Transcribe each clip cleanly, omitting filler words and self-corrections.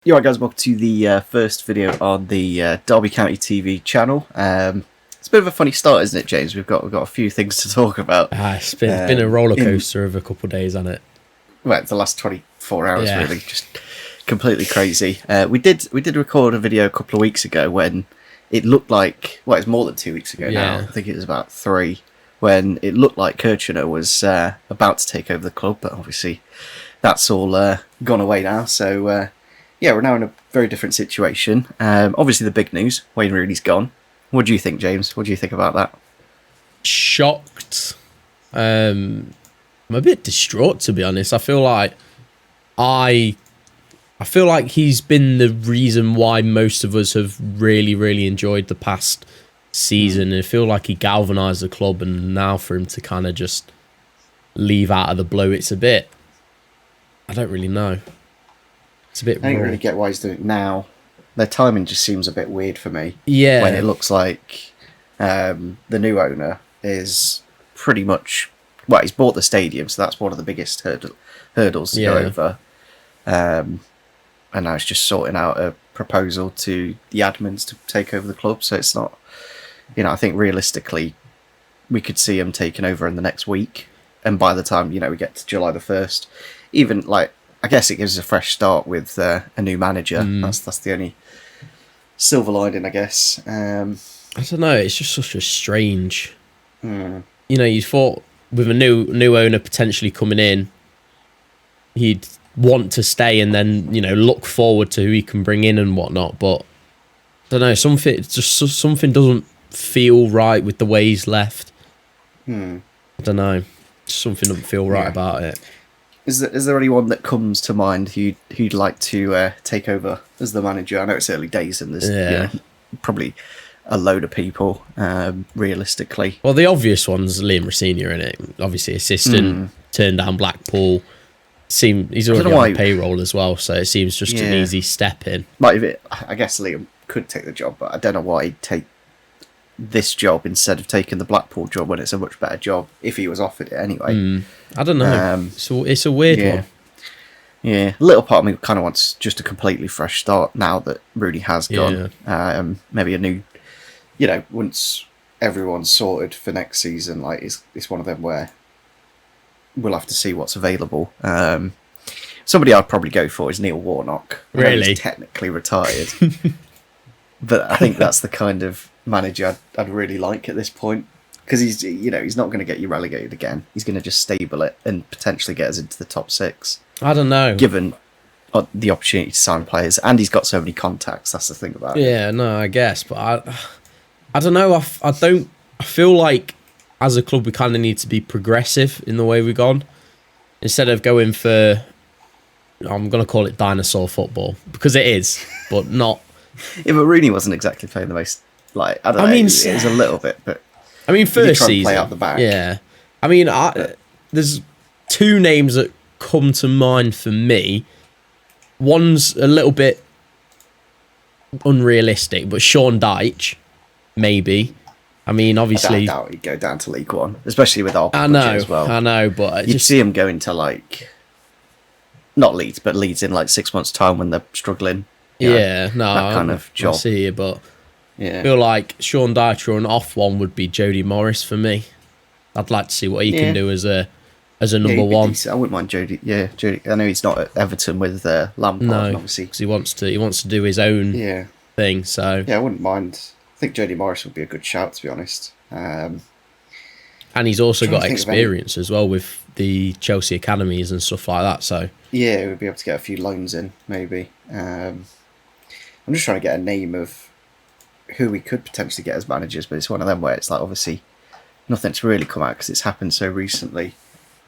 You alright, guys? Welcome to the first video on the Derby County TV channel. It's a bit of a funny start, isn't it, James? We've got a few things to talk about. It's been a roller coaster of a couple of days, hasn't it? Well, the last 24 hours, really, just completely crazy. We did record a video a couple of weeks ago when it looked like, well, it's more than 2 weeks ago now. I think it was about 3, when it looked like Kirchner was about to take over the club, but obviously that's all gone away now. So. Yeah, we're now in a very different situation. Obviously, the big news, Wayne Rooney's gone. What do you think, James? What do you think about that? Shocked. I'm a bit distraught, to be honest. I feel like he's been the reason why most of us have really enjoyed the past season. I feel like he galvanised the club, and now for him to kind of just leave out of the blue, it's a bit... I don't really know. It's a bit. I don't really get why he's doing it now. Their timing just seems a bit weird for me. Yeah. When it looks like the new owner is pretty much... Well, he's bought the stadium, so that's one of the biggest hurdles to go over. And now it's just sorting out a proposal to the admins to take over the club. So it's not... I think realistically, we could see him taking over in the next week. And by the time, we get to July the 1st, even like... I guess it gives us a fresh start with a new manager. That's the only silver lining, I guess. I don't know. It's just such a strange. You thought with a new owner potentially coming in, he'd want to stay and then look forward to who he can bring in and whatnot. But I don't know. Something doesn't feel right with the way he's left. I don't know. Something doesn't feel right about it. Is there anyone that comes to mind who'd like to take over as the manager? I know it's early days and there's probably a load of people, realistically. Well, the obvious one's Liam Rossini, in it. Obviously, assistant, turned down Blackpool. He's already on the payroll as well, so it seems just an easy step in. I guess Liam could take the job, but I don't know why he'd take this job instead of taking the Blackpool job when it's a much better job, if he was offered it anyway. I don't know. So it's a weird one. Yeah, a little part of me kind of wants just a completely fresh start now that Rooney has gone. Maybe a new, once everyone's sorted for next season, like it's one of them where we'll have to see what's available. Somebody I'd probably go for is Neil Warnock. Really? He's technically retired. But I think that's the kind of manager I'd really like at this point, because he's not going to get you relegated again. He's going to just stable it and potentially get us into the top 6. I don't know, given the opportunity to sign players, and he's got so many contacts. That's the thing about it. Yeah, no, I guess, but I don't know. I feel like as a club we kind of need to be progressive in the way we've gone, instead of going for, I'm going to call it dinosaur football, because it is, but not. Yeah, but Rooney wasn't exactly playing the most, like, I don't know, it was a little bit, but... I mean, first season... play out the back. Yeah. I mean, there's 2 names that come to mind for me. One's a little bit unrealistic, but Sean Dyche, maybe. I mean, obviously... I doubt he'd go down to League One, especially with our budget as well. I know, but... You'd see him going to, like... Not Leeds, but Leeds in, like, 6 months' time when they're struggling. That kind of job. I see it, but I feel like Sean Dyche or an off one would be Jody Morris for me. I'd like to see what he can do as a number one. I wouldn't mind Jody. Yeah, Jody. I know he's not at Everton with Lampard, obviously, because he wants to do his own thing. So I wouldn't mind. I think Jody Morris would be a good shout, to be honest. And he's also got experience as well with the Chelsea academies and stuff like that. So yeah, we'd be able to get a few loans in, maybe. I'm just trying to get a name of who we could potentially get as managers, but it's one of them where it's like, obviously nothing's really come out because it's happened so recently.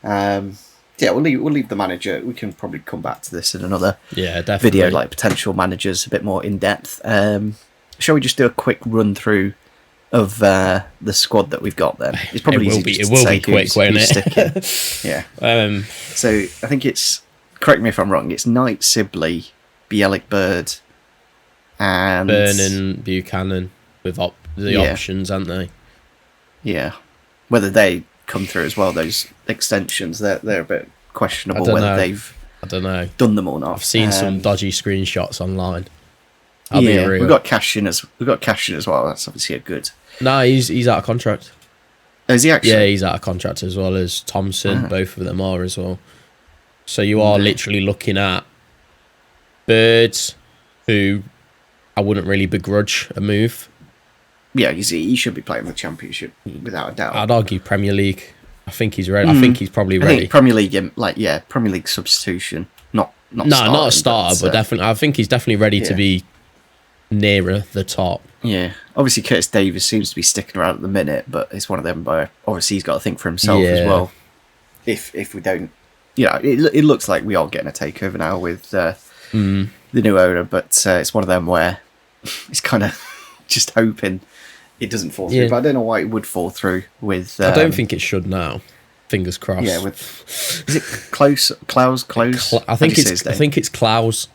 We'll leave the manager. We can probably come back to this in another video, like potential managers, a bit more in depth. Shall we just do a quick run through of the squad that we've got then? It's probably it will be quick, won't it? Yeah. So I think it's, correct me if I'm wrong, it's Knight, Sibley, Bielik, Bird, and Vernon, Buchanan with the options, aren't they? Yeah. Whether they come through as well, those extensions, they're a bit questionable whether they've I don't know. done them or not. I've seen some dodgy screenshots online. I'll be real. we've got cash in as well. That's obviously a good. No, he's out of contract. Oh, is he actually? Yeah, he's out of contract as well as Thompson. Both of them are as well. So you are literally looking at Birds, who I wouldn't really begrudge a move. Yeah, he should be playing the Championship without a doubt. I'd argue Premier League. I think he's ready. I think he's probably ready. I think Premier League, Premier League substitution, not a starter, but definitely. I think he's definitely ready to be nearer the top. Yeah, obviously Curtis Davies seems to be sticking around at the minute, but it's one of them where obviously he's got to think for himself as well. If we don't, it looks like we are getting a takeover now with the new owner, but it's one of them where it's kind of just hoping it doesn't fall through. But I don't know why it would fall through with. I don't think it should now. Fingers crossed. Yeah, is it Klaus? I think it's Klaus.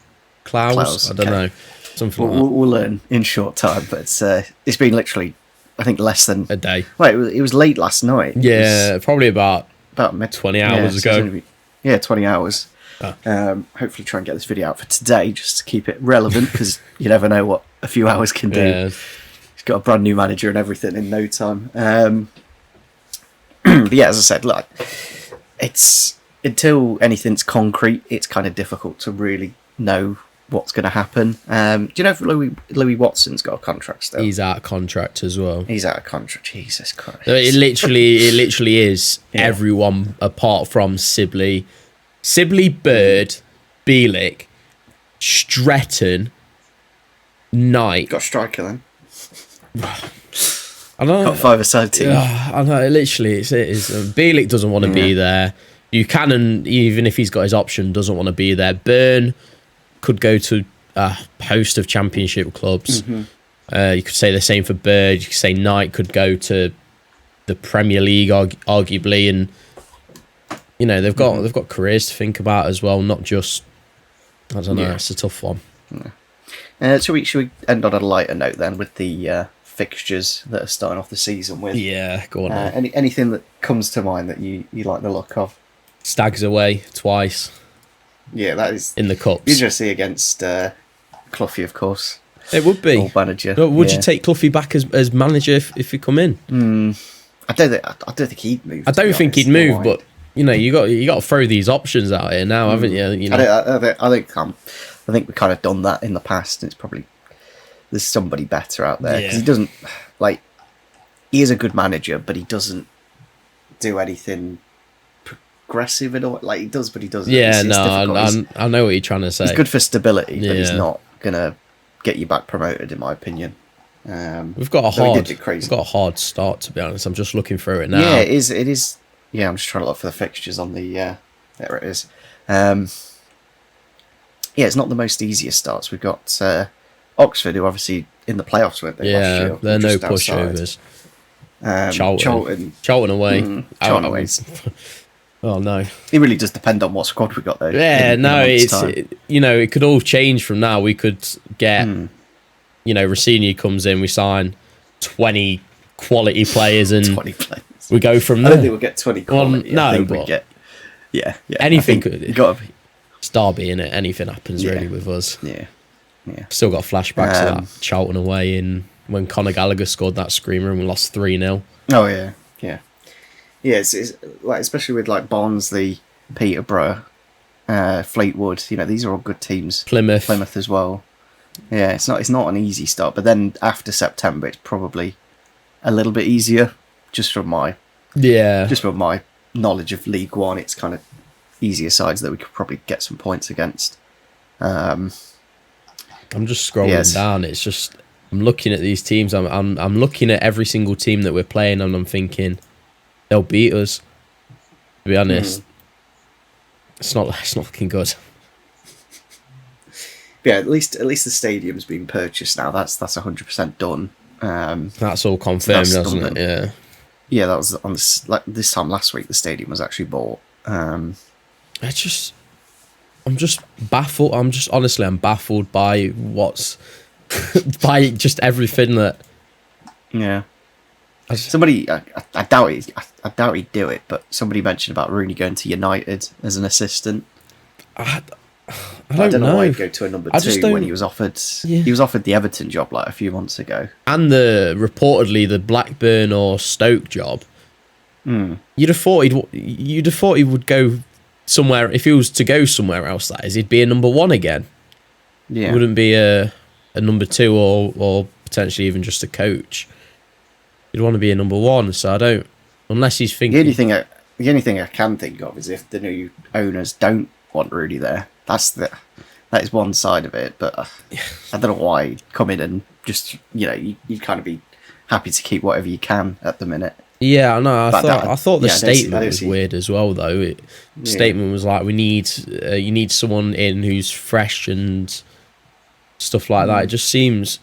I don't know. Something like that. We'll learn in short time, but it's been literally, I think, less than a day. Well, it was late last night. Yeah, probably about 20 hours ago. 20 hours. Hopefully try and get this video out for today just to keep it relevant, because you never know what a few hours can do. Yeah. He's got a brand new manager and everything in no time. But yeah, as I said, look, it's until anything's concrete, it's kind of difficult to really know what's going to happen. Do you know if Louis Watson's got a contract still? He's out of contract as well. He's out of contract. Jesus Christ! It literally is everyone apart from Sibley, Bird, Bielik, Stretton, Knight. Got a striker then. I know. Got 5-a-side team. I know. Literally, it is. Bielik doesn't want to be there. Buchanan, even if he's got his option, doesn't want to be there. Byrne could go to a host of Championship clubs. You could say the same for Bird. You could say Knight could go to the Premier League, arguably, and they've got careers to think about as well, not just. I don't know. It's a tough one. Should we end on a lighter note then with the fixtures that are starting off the season with? Yeah, go on. Anything that comes to mind that you like the look of? Stags away twice. Yeah, that is in the cups. Interesting against Cloughie, of course. It would be. Old manager. But would you take Cloughie back as manager if he come in? I don't think he'd move. I don't think he'd move, but you got to throw these options out here now, haven't you? I think we've kind of done that in the past, and it's probably there's somebody better out there, because he doesn't he is a good manager, but he doesn't do anything progressive at all. He does, but he doesn't. Yeah, I know what you're trying to say. He's good for stability, but he's not gonna get you back promoted, in my opinion. We've got a hard start, to be honest. I'm just looking through it now. Yeah, it is. Yeah, I'm just trying to look for the fixtures on the. There it is. It's not the most easiest starts. We've got Oxford, who obviously in the playoffs, weren't they? Yeah, last year, they're no pushovers. Charlton away. Charlton away. Oh no! It really does depend on what squad we got though. Yeah, it could all change from now. We could get, Rossini comes in, we sign 20 quality players, and 20 players. We go from there. I don't think we'll get 20 quality. Anything could. Got to be. It's Derby, innit? Anything happens really with us. Yeah. Still got flashbacks to that Charlton away when Conor Gallagher scored that screamer and we lost 3-0. Oh yeah. It's especially with Barnsley, Peterborough, Fleetwood. These are all good teams. Plymouth as well. Yeah, it's not an easy start, but then after September, it's probably a little bit easier. Just from my knowledge of League One, it's kind of easier sides that we could probably get some points against. I'm just scrolling down. It's just I'm looking at these teams. I'm looking at every single team that we're playing, and I'm thinking they'll beat us. To be honest, it's not looking good. Yeah, at least the stadium's been purchased now. That's 100% done. That's all confirmed, isn't it? Yeah, that was on this time last week. The stadium was actually bought. I'm just baffled. I'm baffled by by just everything that. Yeah. Somebody, I doubt he'd do it, but somebody mentioned about Rooney going to United as an assistant. I don't know. why he'd go to a number I just two when don't- he was offered. Yeah. He was offered the Everton job like a few months ago. And reportedly the Blackburn or Stoke job. You'd have thought he would go somewhere. If he was to go somewhere else, that is, he'd be a number one again. Yeah, He wouldn't be a number two or potentially even just a coach. He'd want to be a number one. So I don't, unless he's thinking. the only thing I can think of is if the new owners don't want Rooney there. That is one side of it. But I don't know why he'd come in and just you'd kind of be happy to keep whatever you can at the minute. Yeah, I know. I thought the I statement don't was see- weird as well, though. Statement was like, you need someone in who's fresh and stuff like that. It just seems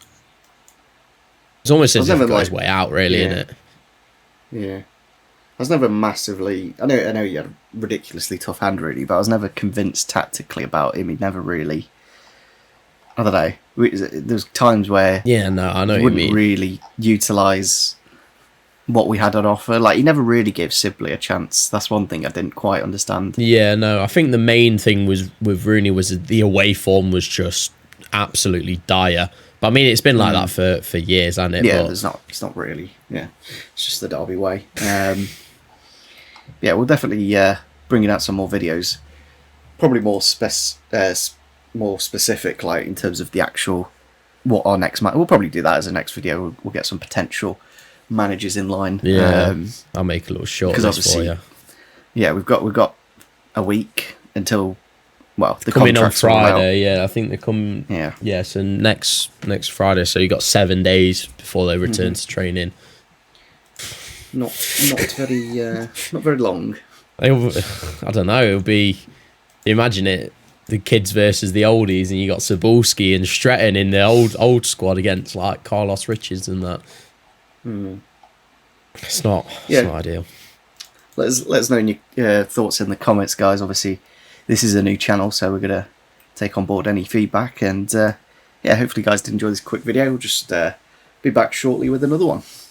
it's almost as if never it got his like- way out, really, yeah. isn't it? Yeah, I was never massively. I know he had a ridiculously tough hand, really, but I was never convinced tactically about him. He never really. I don't know. There's times where Yeah, no, I know what you wouldn't mean. really utilise what we had on offer. Like, he never really gave Sibley a chance. That's one thing I didn't quite understand. Yeah, no, I think the main thing was with Rooney was the away form was just absolutely dire. But I mean, it's been like that for years, hasn't it? Yeah, But, it's not really. Yeah, it's just the Derby way. Yeah, we'll definitely bringing out some more videos. Probably more more specific, like in terms of the actual what our next match. We'll probably do that as a next video. We'll get some potential managers in line. yeah, I'll make a little short 'cause list for obviously- you. Yeah, we've got a week until the Coming on contracts are all out. Friday, yeah, I think they come. Yeah. So next Friday, so you got 7 days before they return to training. Not very long. I don't know. It'll be. Imagine it. The kids versus the oldies, and you got Cebulski and Stretton in the old squad against like Carlos Richards and that. It's not ideal. Let us know your thoughts in the comments, guys. Obviously, this is a new channel, so we're gonna take on board any feedback, and hopefully, you guys did enjoy this quick video. We'll just be back shortly with another one.